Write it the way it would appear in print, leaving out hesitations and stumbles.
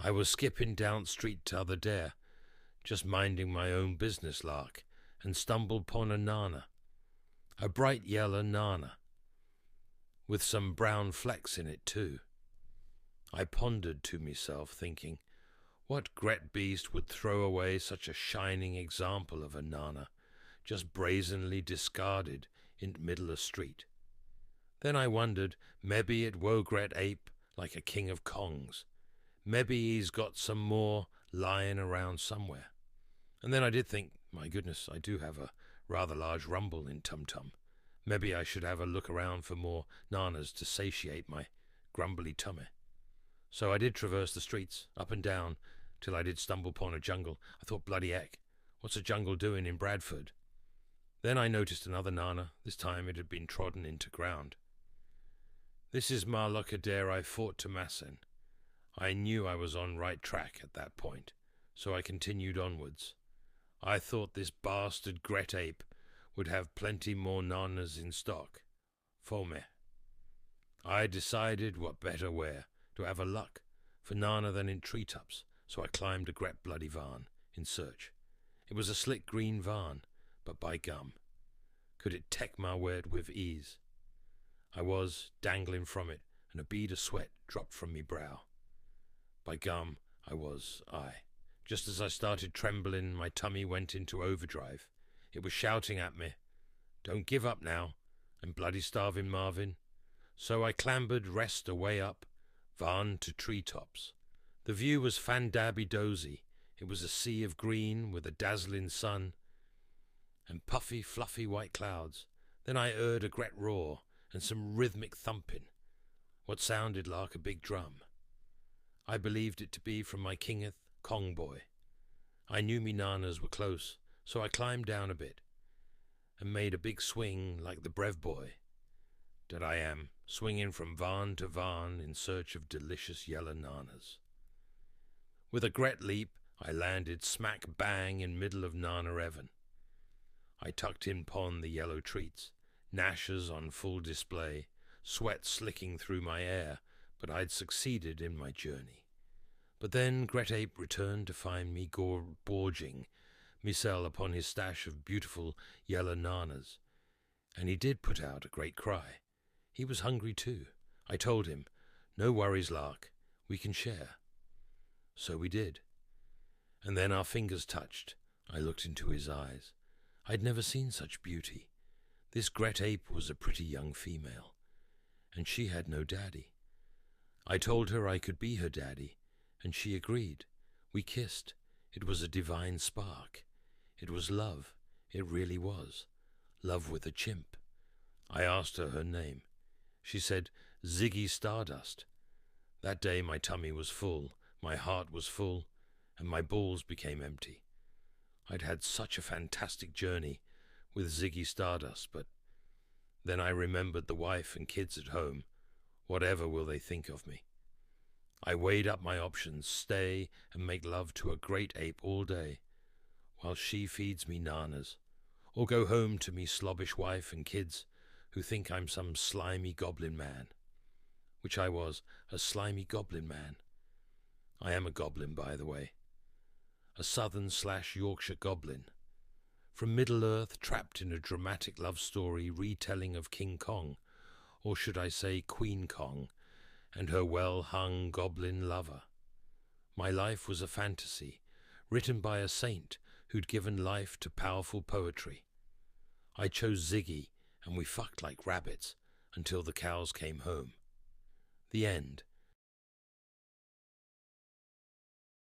I was skipping down street t'other day, just minding my own business lark, and stumbled upon a nana, a bright yellow nana, with some brown flecks in it too. I pondered to myself, thinking, what gret beast would throw away such a shining example of a nana, just brazenly discarded in middle of street? Then I wondered, maybe it wo gret ape like a king of Kongs. Maybe he's got some more lying around somewhere. And then I did think, my goodness, I do have a rather large rumble in Tum Tum. Maybe I should have a look around for more nanas to satiate my grumbly tummy. So I did traverse the streets, up and down, till I did stumble upon a jungle. I thought, bloody heck, what's a jungle doing in Bradford? Then I noticed another nana. This time it had been trodden into ground. This is ma lucadere I fought to Massin. I knew I was on right track at that point, so I continued onwards. I thought this bastard gret ape would have plenty more nanas in stock. For me. I decided what better way to have a luck for nana than in treetops, so I climbed a gret bloody varn in search. It was a slick green varn, but by gum, could it take my word with ease. I was dangling from it, and a bead of sweat dropped from me brow. By gum, just as I started trembling, my tummy went into overdrive. It was shouting at me, "Don't give up now, and bloody starving Marvin." So I clambered rest away up, varn to treetops. The view was fandabby-dozy. It was a sea of green with a dazzling sun and puffy, fluffy white clouds. Then I heard a gret roar and some rhythmic thumping, what sounded like a big drum. I believed it to be from my Kingeth Kong boy. I knew me nanas were close, so I climbed down a bit and made a big swing like the brev boy that I am, swinging from varn to varn in search of delicious yellow nanas. With a gret leap, I landed smack bang in middle of Nana Evan. I tucked in pon the yellow treats, gnashes on full display, sweat slicking through my hair, but I'd succeeded in my journey. But then Gret Ape returned to find me gorging mysel upon his stash of beautiful yellow nanas, and he did put out a great cry. He was hungry too. I told him, "No worries, Lark, we can share." So we did. And then our fingers touched. I looked into his eyes. I'd never seen such beauty. This Gret Ape was a pretty young female, and she had no daddy. I told her I could be her daddy, and she agreed. We kissed. It was a divine spark. It was love. It really was. Love with a chimp. I asked her her name. She said, Ziggy Stardust. That day my tummy was full, my heart was full, and my balls became empty. I'd had such a fantastic journey with Ziggy Stardust, but then I remembered the wife and kids at home. Whatever will they think of me? I weighed up my options, stay and make love to a great ape all day, while she feeds me nanas, or go home to me slobbish wife and kids who think I'm some slimy goblin man. Which I was, a slimy goblin man. I am a goblin, by the way. A southern/Yorkshire goblin. From Middle-earth, trapped in a dramatic love story retelling of King Kong, or should I say Queen Kong, and her well-hung goblin lover. My life was a fantasy, written by a saint who'd given life to powerful poetry. I chose Ziggy, and we fucked like rabbits until the cows came home. The end.